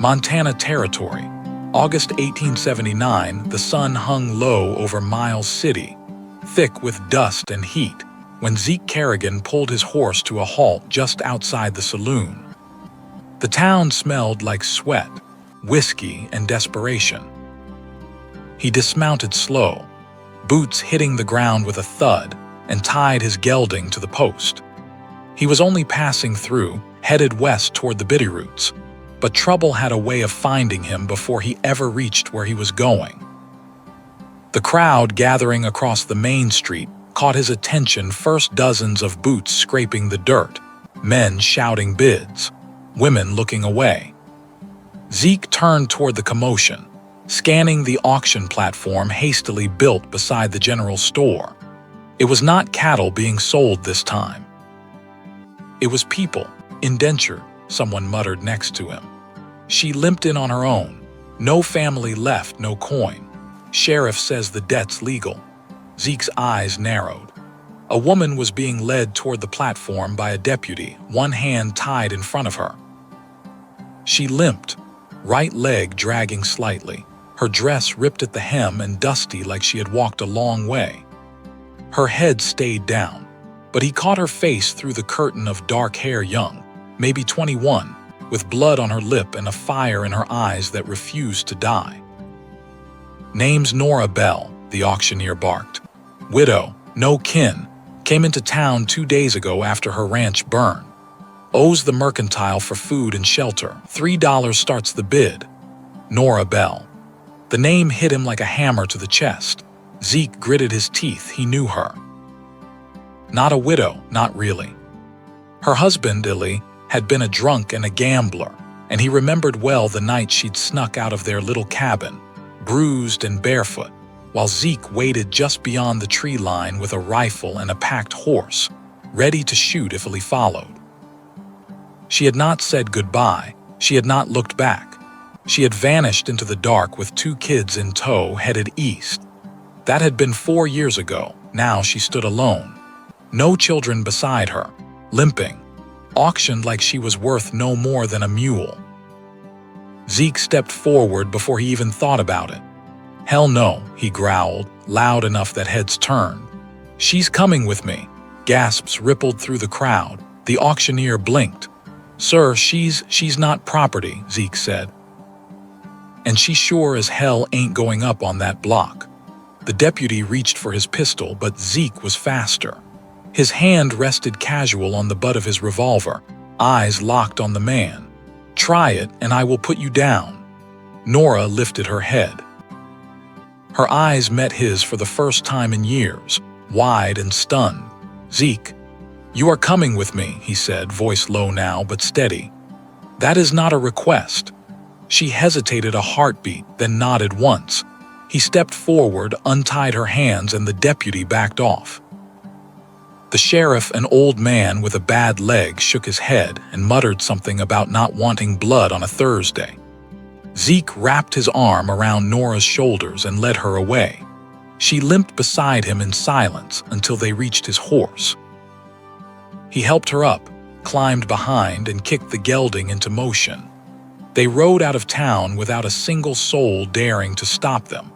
Montana Territory. August 1879, the sun hung low over Miles City, thick with dust and heat, when Zeke Kerrigan pulled his horse to a halt just outside the saloon. The town smelled like sweat, whiskey, and desperation. He dismounted slow, boots hitting the ground with a thud, and tied his gelding to the post. He was only passing through, headed west toward the Bitterroots, but trouble had a way of finding him before he ever reached where he was going. The crowd gathering across the main street caught his attention, first dozens of boots scraping the dirt, men shouting bids, women looking away. Zeke turned toward the commotion, scanning the auction platform hastily built beside the general store. It was not cattle being sold this time. It was people, indentured, someone muttered next to him. She limped in on her own. No family left, no coin. Sheriff says the debt's legal. Zeke's eyes narrowed. A woman was being led toward the platform by a deputy, one hand tied in front of her. She limped, right leg dragging slightly, her dress ripped at the hem and dusty like she had walked a long way. Her head stayed down, but he caught her face through the curtain of dark hair, young, maybe 21, with blood on her lip and a fire in her eyes that refused to die. "Name's Norah Bell," the auctioneer barked. "Widow, no kin, came into town 2 days ago after her ranch burned. Owes the mercantile for food and shelter. $3 starts the bid." Norah Bell. The name hit him like a hammer to the chest. Zeke gritted his teeth. He knew her. Not a widow, not really. Her husband, Illy, had been a drunk and a gambler, and he remembered well the night she'd snuck out of their little cabin, bruised and barefoot, while Zeke waited just beyond the tree line with a rifle and a packed horse, ready to shoot if Illy followed. She had not said goodbye. She had not looked back. She had vanished into the dark with 2 kids in tow, headed east. That had been 4 years ago. Now she stood alone. No children beside her, limping, auctioned like she was worth no more than a mule. Zeke stepped forward before he even thought about it. "Hell no," he growled, loud enough that heads turned. "She's coming with me." Gasps rippled through the crowd. The auctioneer blinked. "Sir, she's not property," Zeke said. "And she sure as hell ain't going up on that block." The deputy reached for his pistol, but Zeke was faster. His hand rested casual on the butt of his revolver, eyes locked on the man. "Try it, and I will put you down." Norah lifted her head. Her eyes met his for the first time in years, wide and stunned. "Zeke, you are coming with me," he said, voice low now but steady. "That is not a request." She hesitated a heartbeat, then nodded once. He stepped forward, untied her hands, and the deputy backed off. The sheriff, an old man with a bad leg, shook his head and muttered something about not wanting blood on a Thursday. Zeke wrapped his arm around Norah's shoulders and led her away. She limped beside him in silence until they reached his horse. He helped her up, climbed behind, and kicked the gelding into motion. They rode out of town without a single soul daring to stop them.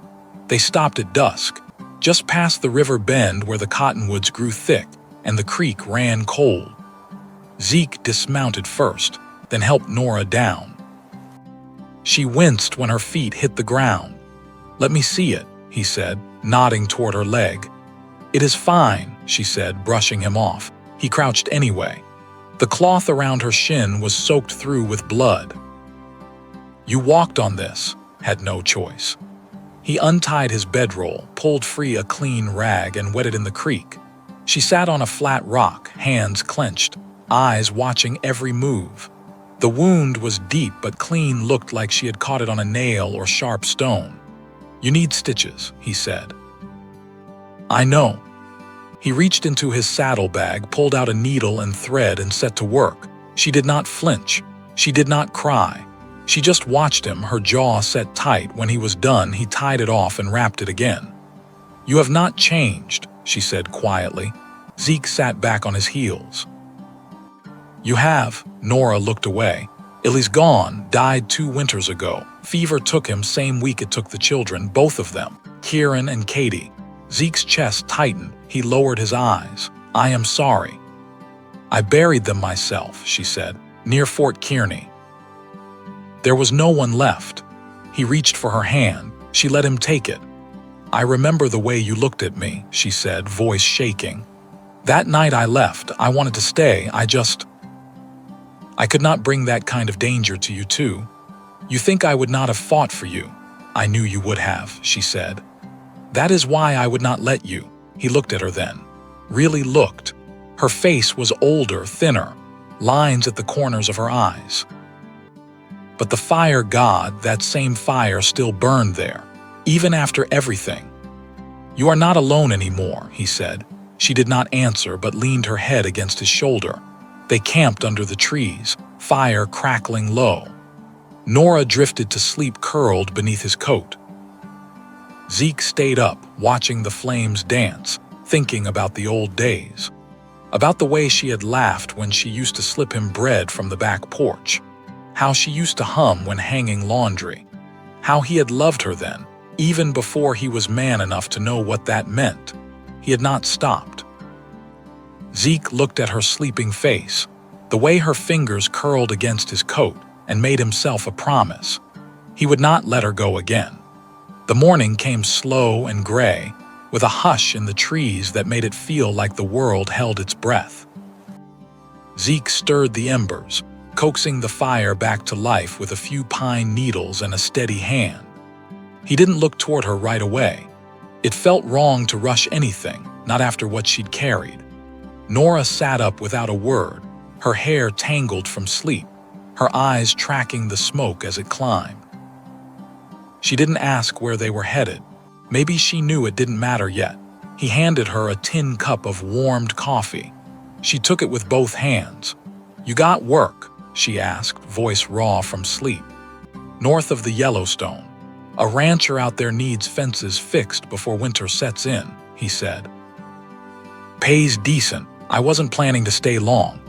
They stopped at dusk, just past the river bend where the cottonwoods grew thick and the creek ran cold. Zeke dismounted first, then helped Norah down. She winced when her feet hit the ground. "Let me see it," he said, nodding toward her leg. "It is fine," she said, brushing him off. He crouched anyway. The cloth around her shin was soaked through with blood. "You walked on this," had no choice. He untied his bedroll, pulled free a clean rag, and wet it in the creek. She sat on a flat rock, hands clenched, eyes watching every move. The wound was deep but clean, looked like she had caught it on a nail or sharp stone. "You need stitches," he said. "I know." He reached into his saddlebag, pulled out a needle and thread, and set to work. She did not flinch. She did not cry. She just watched him, her jaw set tight. When he was done, he tied it off and wrapped it again. "You have not changed," she said quietly. Zeke sat back on his heels. "You have." Norah looked away. Illy's gone, died 2 winters ago. Fever took him same week it took the children, both of them, Kieran and Katie. Zeke's chest tightened. He lowered his eyes. I am sorry. I buried them myself, she said, near Fort Kearney. There was no one left. He reached for her hand. She let him take it. I remember the way you looked at me, she said, voice shaking. That night I left. I wanted to stay. I could not bring that kind of danger to you too. You think I would not have fought for you. I knew you would have, she said. That is why I would not let you. He looked at her then. Really looked. Her face was older, thinner, lines at the corners of her eyes. But the fire god, that same fire still burned there, even after everything. You are not alone anymore, he said. She did not answer but leaned her head against his shoulder. They camped under the trees, fire crackling low. Norah drifted to sleep curled beneath his coat. Zeke stayed up, watching the flames dance, thinking about the old days. About the way she had laughed when she used to slip him bread from the back porch. How she used to hum when hanging laundry. How he had loved her then, even before he was man enough to know what that meant. He had not stopped. Zeke looked at her sleeping face, the way her fingers curled against his coat, and made himself a promise. He would not let her go again. The morning came slow and gray, with a hush in the trees that made it feel like the world held its breath. Zeke stirred the embers, coaxing the fire back to life with a few pine needles and a steady hand. He didn't look toward her right away. It felt wrong to rush anything, not after what she'd carried. Norah sat up without a word, her hair tangled from sleep, her eyes tracking the smoke as it climbed. She didn't ask where they were headed. Maybe she knew it didn't matter yet. He handed her a tin cup of warmed coffee. She took it with both hands. You got work? She asked, voice raw from sleep. North of the Yellowstone. A rancher out there needs fences fixed before winter sets in, he said. Pays decent. I wasn't planning to stay long.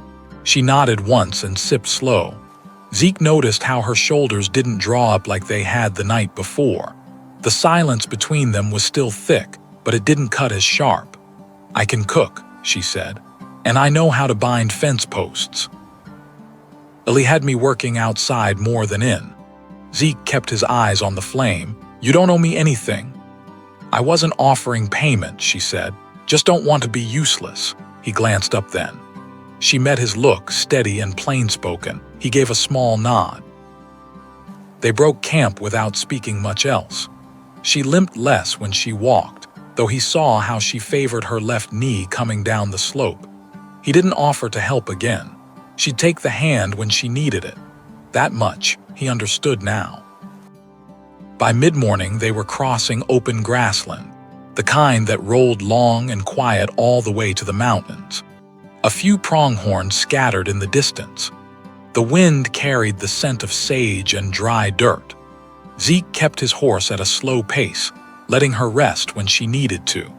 She nodded once and sipped slow. Zeke noticed how her shoulders didn't draw up like they had the night before. The silence between them was still thick, but it didn't cut as sharp. I can cook, she said, and I know how to bind fence posts. Illy had me working outside more than in. Zeke kept his eyes on the flame. You don't owe me anything. I wasn't offering payment, she said. Just don't want to be useless. He glanced up then. She met his look, steady and plain-spoken. He gave a small nod. They broke camp without speaking much else. She limped less when she walked, though he saw how she favored her left knee coming down the slope. He didn't offer to help again. She'd take the hand when she needed it. That much, he understood now. By mid-morning, they were crossing open grassland, the kind that rolled long and quiet all the way to the mountains. A few pronghorns scattered in the distance. The wind carried the scent of sage and dry dirt. Zeke kept his horse at a slow pace, letting her rest when she needed to.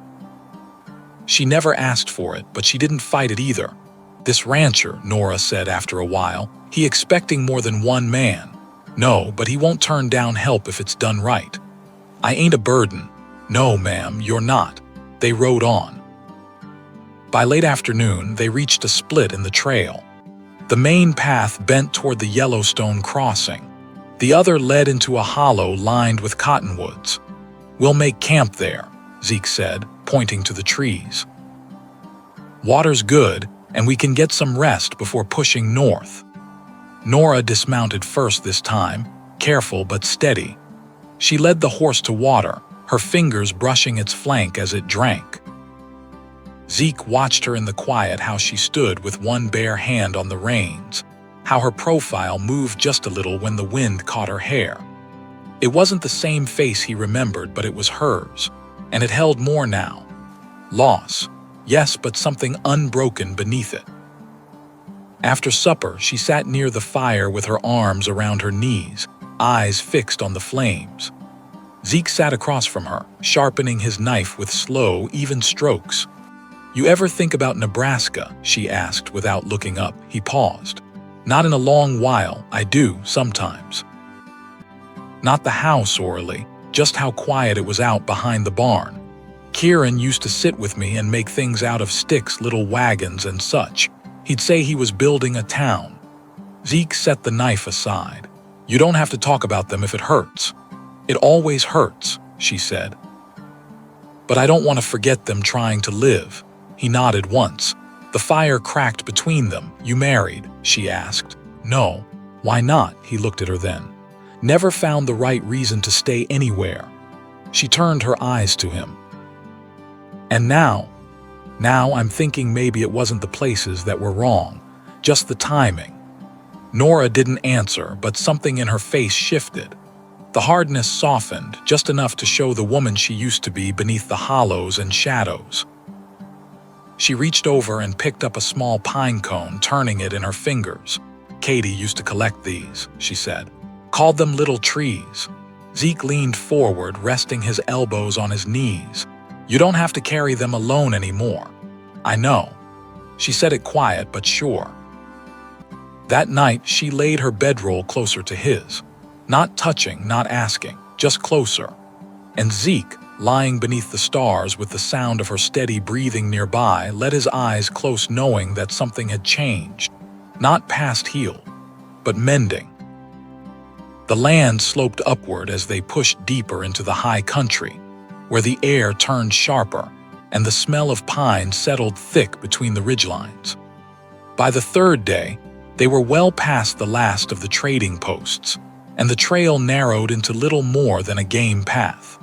She never asked for it, but she didn't fight it either. This rancher, Norah said after a while, he expecting more than one man. No, but he won't turn down help if it's done right. I ain't a burden. No, ma'am, you're not. They rode on. By late afternoon, they reached a split in the trail. The main path bent toward the Yellowstone crossing. The other led into a hollow lined with cottonwoods. We'll make camp there, Zeke said, pointing to the trees. Water's good, and we can get some rest before pushing north. Norah dismounted first this time, careful but steady. She led the horse to water, her fingers brushing its flank as it drank. Zeke watched her in the quiet, how she stood with one bare hand on the reins, how her profile moved just a little when the wind caught her hair. It wasn't the same face he remembered, but it was hers, and it held more now. Loss, yes, but something unbroken beneath it. After supper, she sat near the fire with her arms around her knees, eyes fixed on the flames. Zeke sat across from her, sharpening his knife with slow, even strokes. You ever think about Nebraska? She asked without looking up. He paused. Not in a long while, I do, sometimes. Not the house, orally, just how quiet it was out behind the barn. Kieran used to sit with me and make things out of sticks, little wagons and such. He'd say he was building a town. Zeke set the knife aside. You don't have to talk about them if it hurts. It always hurts, she said. But I don't want to forget them trying to live. He nodded once. The fire cracked between them. You married? She asked. No. Why not? He looked at her then. Never found the right reason to stay anywhere. She turned her eyes to him. And now I'm thinking maybe it wasn't the places that were wrong, just the timing. Norah didn't answer, but something in her face shifted. The hardness softened, just enough to show the woman she used to be beneath the hollows and shadows. She reached over and picked up a small pine cone, turning it in her fingers. Katie used to collect these, she said. Called them little trees. Zeke leaned forward, resting his elbows on his knees. You don't have to carry them alone anymore. I know. She said it quiet but sure. That night, she laid her bedroll closer to his. Not touching, not asking, just closer. And Zeke, lying beneath the stars with the sound of her steady breathing nearby, let his eyes close, knowing that something had changed. Not past healed, but mending. The land sloped upward as they pushed deeper into the high country, where the air turned sharper and the smell of pine settled thick between the ridgelines. By the third day, they were well past the last of the trading posts, and the trail narrowed into little more than a game path.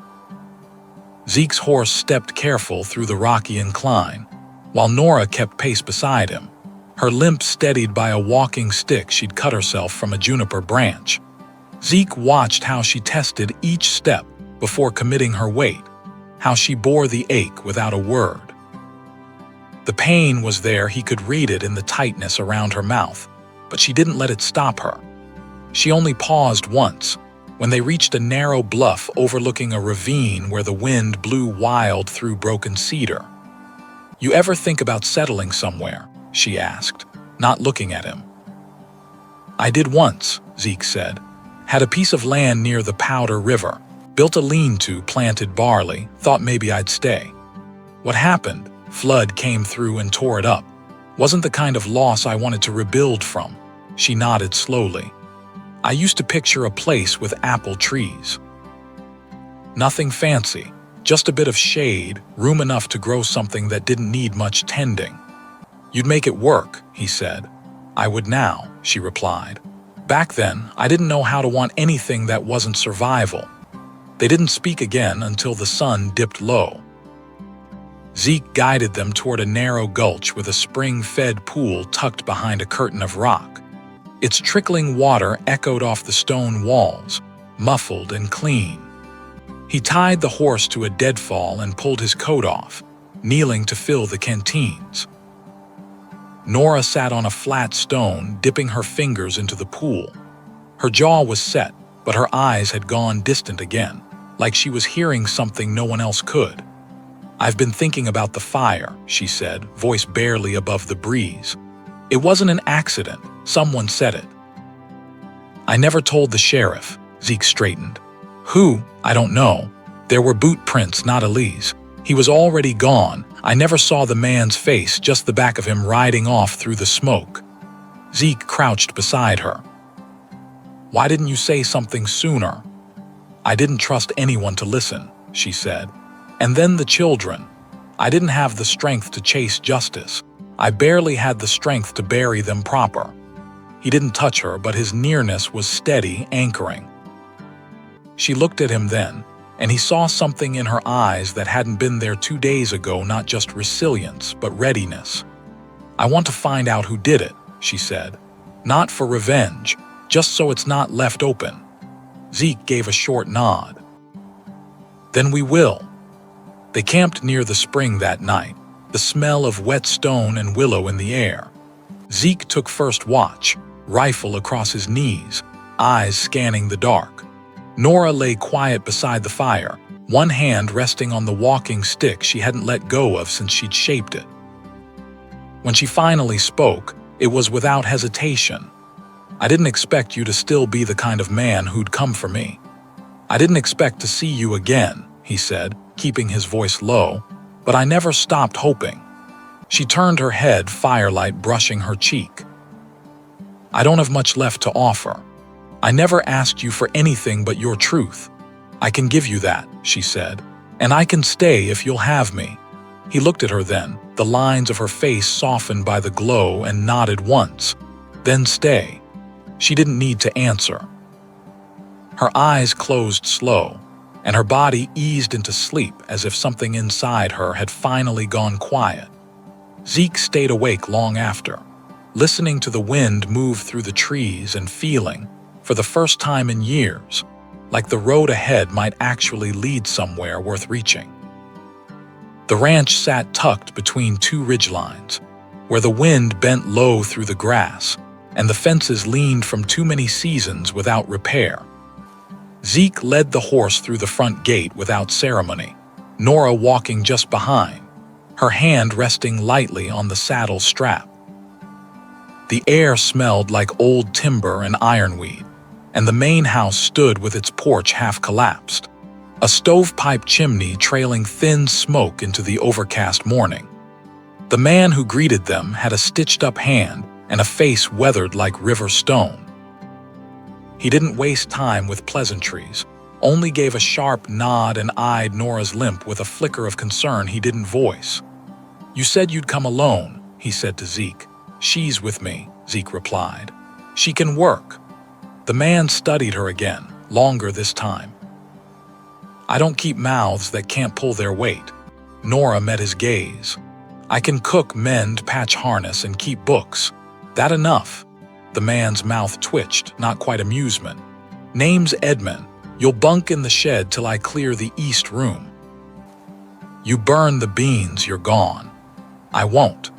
Zeke's horse stepped careful through the rocky incline, while Norah kept pace beside him, her limp steadied by a walking stick she'd cut herself from a juniper branch. Zeke watched how she tested each step before committing her weight, how she bore the ache without a word. The pain was there, he could read it in the tightness around her mouth, but she didn't let it stop her. She only paused once, when they reached a narrow bluff overlooking a ravine where the wind blew wild through broken cedar. You ever think about settling somewhere? She asked, not looking at him. I did once, Zeke said. Had a piece of land near the Powder River, built a lean-to, planted barley, thought maybe I'd stay. What happened? Flood came through and tore it up. Wasn't the kind of loss I wanted to rebuild from. She nodded slowly. I used to picture a place with apple trees. Nothing fancy, just a bit of shade, room enough to grow something that didn't need much tending. You'd make it work, he said. I would now, she replied. Back then, I didn't know how to want anything that wasn't survival. They didn't speak again until the sun dipped low. Zeke guided them toward a narrow gulch with a spring-fed pool tucked behind a curtain of rock. Its trickling water echoed off the stone walls, muffled and clean. He tied the horse to a deadfall and pulled his coat off, kneeling to fill the canteens. Norah sat on a flat stone, dipping her fingers into the pool. Her jaw was set, but her eyes had gone distant again, like she was hearing something no one else could. I've been thinking about the fire, she said, voice barely above the breeze. It wasn't an accident. Someone said it. I never told the sheriff, Zeke straightened. Who? I don't know. There were boot prints, not Elise. He was already gone. I never saw the man's face, just the back of him riding off through the smoke. Zeke crouched beside her. Why didn't you say something sooner? I didn't trust anyone to listen, she said. And then the children. I didn't have the strength to chase justice. I barely had the strength to bury them proper. He didn't touch her, but his nearness was steady, anchoring. She looked at him then, and he saw something in her eyes that hadn't been there 2 days ago, not just resilience, but readiness. I want to find out who did it, she said. Not for revenge, just so it's not left open. Zeke gave a short nod. Then we will. They camped near the spring that night, the smell of wet stone and willow in the air. Zeke took first watch, rifle across his knees, eyes scanning the dark. Norah lay quiet beside the fire, one hand resting on the walking stick she hadn't let go of since she'd shaped it. When she finally spoke, it was without hesitation. I didn't expect you to still be the kind of man who'd come for me. I didn't expect to see you again, he said, keeping his voice low, but I never stopped hoping. She turned her head, firelight brushing her cheek. I don't have much left to offer. I never asked you for anything but your truth. I can give you that, she said, and I can stay if you'll have me. He looked at her then, the lines of her face softened by the glow, and nodded once. Then stay. She didn't need to answer. Her eyes closed slow, and her body eased into sleep as if something inside her had finally gone quiet. Zeke stayed awake long after, listening to the wind move through the trees and feeling, for the first time in years, like the road ahead might actually lead somewhere worth reaching. The ranch sat tucked between two ridgelines, where the wind bent low through the grass, and the fences leaned from too many seasons without repair. Zeke led the horse through the front gate without ceremony, Norah walking just behind, her hand resting lightly on the saddle strap. The air smelled like old timber and ironweed, and the main house stood with its porch half collapsed, a stovepipe chimney trailing thin smoke into the overcast morning. The man who greeted them had a stitched-up hand and a face weathered like river stone. He didn't waste time with pleasantries, only gave a sharp nod and eyed Norah's limp with a flicker of concern he didn't voice. "You said you'd come alone," he said to Zeke. "She's with me," Zeke replied. "She can work." The man studied her again, longer this time. "I don't keep mouths that can't pull their weight." Norah met his gaze. "I can cook, mend, patch harness, and keep books. That enough?" The man's mouth twitched, not quite amusement. "Name's Edmund. You'll bunk in the shed till I clear the east room. You burn the beans, you're gone." "I won't."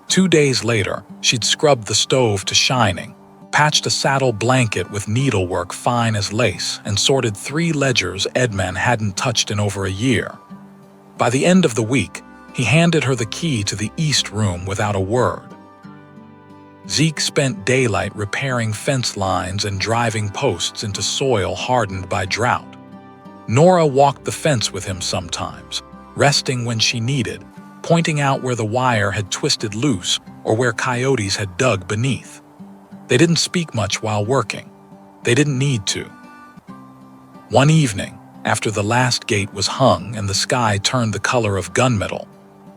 2 days later, she'd scrubbed the stove to shining, patched a saddle blanket with needlework fine as lace, and sorted 3 ledgers Edmund hadn't touched in over a year. By the end of the week, he handed her the key to the east room without a word. Zeke spent daylight repairing fence lines and driving posts into soil hardened by drought. Norah walked the fence with him sometimes, resting when she needed, pointing out where the wire had twisted loose or where coyotes had dug beneath. They didn't speak much while working. They didn't need to. One evening, after the last gate was hung and the sky turned the color of gunmetal,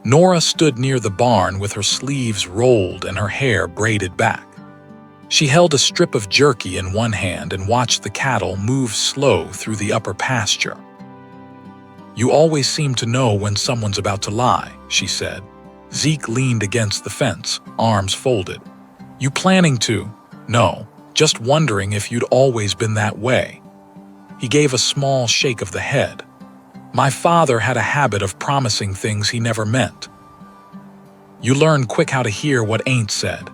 Norah stood near the barn with her sleeves rolled and her hair braided back. She held a strip of jerky in one hand and watched the cattle move slow through the upper pasture. "You always seem to know when someone's about to lie," she said. Zeke leaned against the fence, arms folded. "You planning to?" "No, just wondering if you'd always been that way." He gave a small shake of the head. "My father had a habit of promising things he never meant." "You learn quick how to hear what ain't said."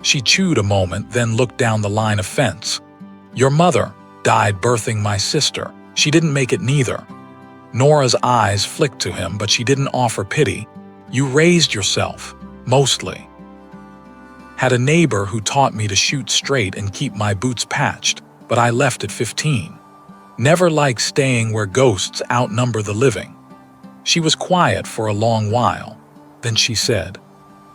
She chewed a moment, then looked down the line of fence. "Your mother died birthing my sister. She didn't make it neither." Norah's eyes flicked to him, but she didn't offer pity. "You raised yourself, mostly." "Had a neighbor who taught me to shoot straight and keep my boots patched, but I left at 15. Never liked staying where ghosts outnumber the living." She was quiet for a long while. Then she said,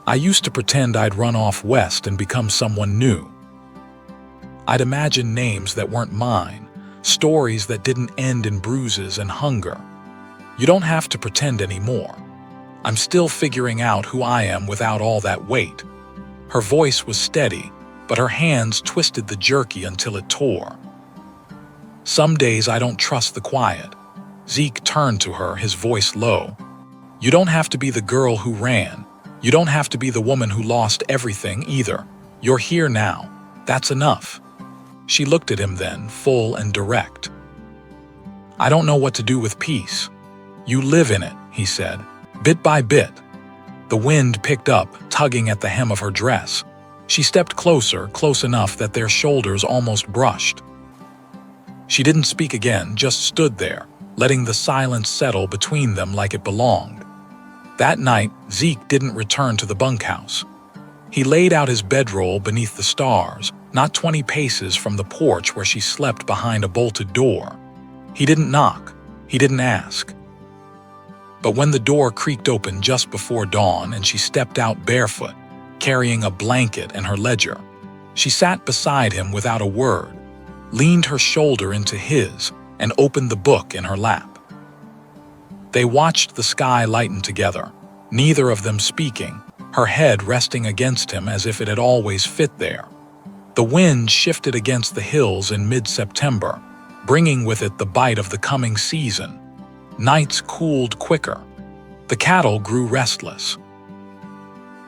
"I used to pretend I'd run off west and become someone new. I'd imagine names that weren't mine, stories that didn't end in bruises and hunger. You don't have to pretend anymore. I'm still figuring out who I am without all that weight." Her voice was steady, but her hands twisted the jerky until it tore. "Some days I don't trust the quiet." Zeke turned to her, his voice low. "You don't have to be the girl who ran. You don't have to be the woman who lost everything either. You're here now. That's enough." She looked at him then, full and direct. "I don't know what to do with peace." "You live in it," he said, "bit by bit." The wind picked up, tugging at the hem of her dress. She stepped closer, close enough that their shoulders almost brushed. She didn't speak again, just stood there, letting the silence settle between them like it belonged. That night, Zeke didn't return to the bunkhouse. He laid out his bedroll beneath the stars, not 20 paces from the porch where she slept behind a bolted door. He didn't knock. He didn't ask. But when the door creaked open just before dawn and she stepped out barefoot, carrying a blanket and her ledger, she sat beside him without a word, leaned her shoulder into his, and opened the book in her lap. They watched the sky lighten together, neither of them speaking, her head resting against him as if it had always fit there. The wind shifted against the hills in mid-September, bringing with it the bite of the coming season. Nights cooled quicker. The cattle grew restless.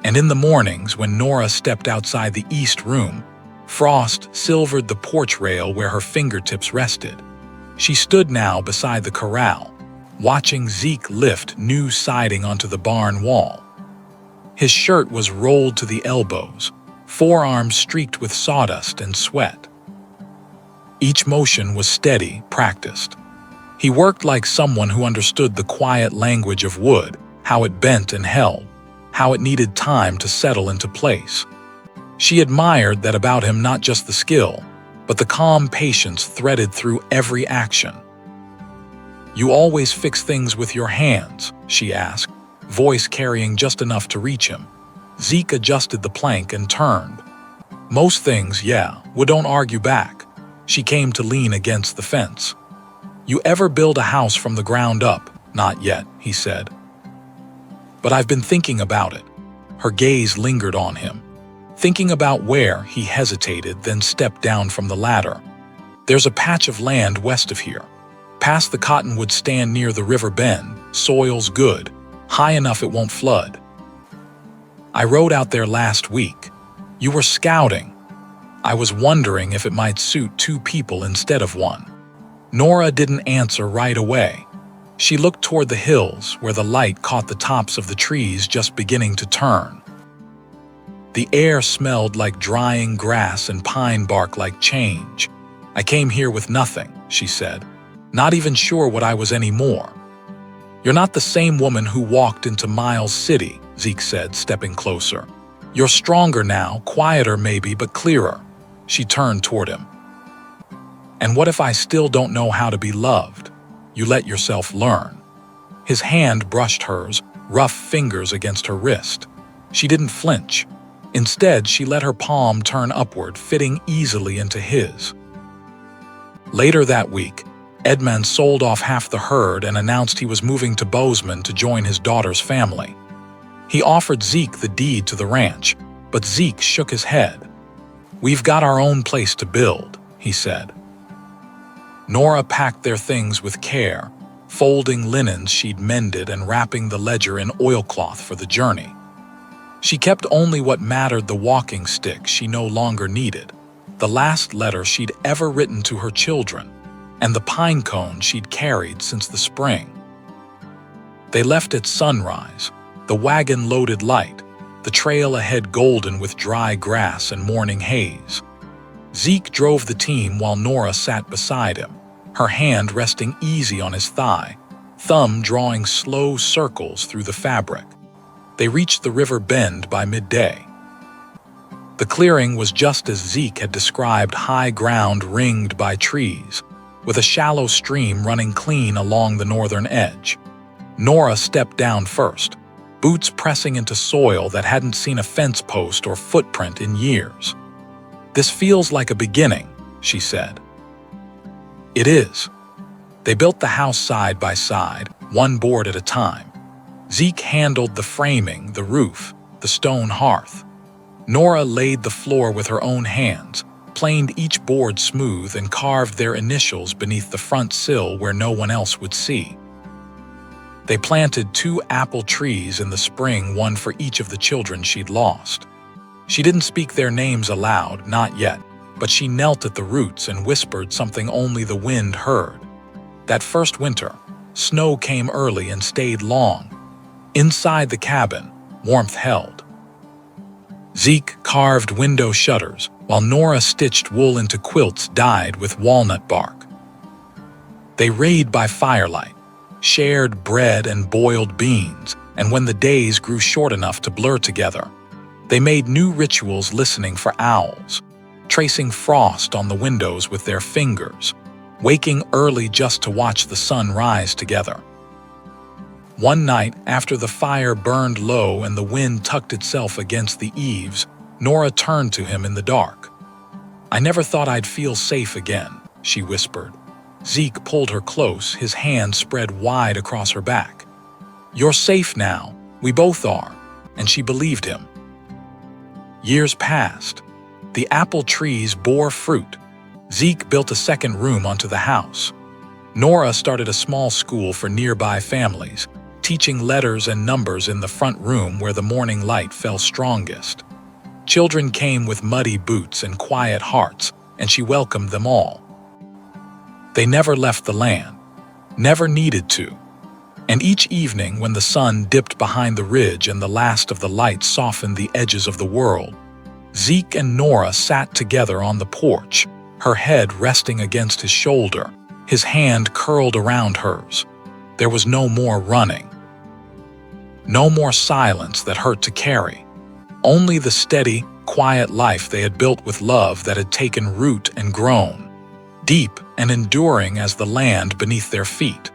And in the mornings, when Norah stepped outside the east room, frost silvered the porch rail where her fingertips rested. She stood now beside the corral, watching Zeke lift new siding onto the barn wall. His shirt was rolled to the elbows, forearms streaked with sawdust and sweat. Each motion was steady, practiced. He worked like someone who understood the quiet language of wood, how it bent and held, how it needed time to settle into place. She admired that about him, not just the skill, but the calm patience threaded through every action. "You always fix things with your hands?" she asked, voice carrying just enough to reach him. Zeke adjusted the plank and turned. "Most things, yeah, we don't argue back." She came to lean against the fence. "You ever build a house from the ground up?" "Not yet," he said. "But I've been thinking about it." Her gaze lingered on him. Thinking about where, he hesitated, then stepped down from the ladder. "There's a patch of land west of here. Past the cottonwood stand near the river bend, soil's good, high enough it won't flood. I rode out there last week. You were scouting. I was wondering if it might suit two people instead of one." Norah didn't answer right away. She looked toward the hills, where the light caught the tops of the trees just beginning to turn. The air smelled like drying grass and pine bark like change. "I came here with nothing," she said. "Not even sure what I was anymore." "You're not the same woman who walked into Miles City," Zeke said, stepping closer. "You're stronger now, quieter maybe, but clearer." She turned toward him. "And what if I still don't know how to be loved? You let yourself learn." His hand brushed hers, rough fingers against her wrist. She didn't flinch. Instead, she let her palm turn upward, fitting easily into his. Later that week, Edmund sold off half the herd and announced he was moving to Bozeman to join his daughter's family. He offered Zeke the deed to the ranch, but Zeke shook his head. "We've got our own place to build," he said. Norah packed their things with care, folding linens she'd mended and wrapping the ledger in oilcloth for the journey. She kept only what mattered: the walking stick she no longer needed, the last letter she'd ever written to her children, and the pine cone she'd carried since the spring. They left at sunrise, the wagon loaded light, the trail ahead golden with dry grass and morning haze. Zeke drove the team while Norah sat beside him, her hand resting easy on his thigh, thumb drawing slow circles through the fabric. They reached the river bend by midday. The clearing was just as Zeke had described: high ground ringed by trees, with a shallow stream running clean along the northern edge. Norah stepped down first, boots pressing into soil that hadn't seen a fence post or footprint in years. "This feels like a beginning," she said. "It is." They built the house side by side, one board at a time. Zeke handled the framing, the roof, the stone hearth. Norah laid the floor with her own hands, planed each board smooth, and carved their initials beneath the front sill where no one else would see. They planted 2 apple trees in the spring, one for each of the children she'd lost. She didn't speak their names aloud, not yet, but she knelt at the roots and whispered something only the wind heard. That first winter, snow came early and stayed long. Inside the cabin, warmth held. Zeke carved window shutters, while Norah stitched wool into quilts dyed with walnut bark. They read by firelight, shared bread and boiled beans, and when the days grew short enough to blur together, they made new rituals, listening for owls. tracing frost on the windows with their fingers, waking early just to watch the sun rise together. One night, after the fire burned low and the wind tucked itself against the eaves, Norah turned to him in the dark. "I never thought I'd feel safe again," she whispered. Zeke pulled her close, his hand spread wide across her back. "You're safe now, we both are," and she believed him. Years passed. The apple trees bore fruit. Zeke built a second room onto the house. Norah started a small school for nearby families, teaching letters and numbers in the front room where the morning light fell strongest. Children came with muddy boots and quiet hearts, and she welcomed them all. They never left the land, never needed to. And each evening, when the sun dipped behind the ridge and the last of the light softened the edges of the world, Zeke and Norah sat together on the porch, her head resting against his shoulder, his hand curled around hers. There was no more running. No more silence that hurt to carry. Only the steady, quiet life they had built with love that had taken root and grown, deep and enduring as the land beneath their feet.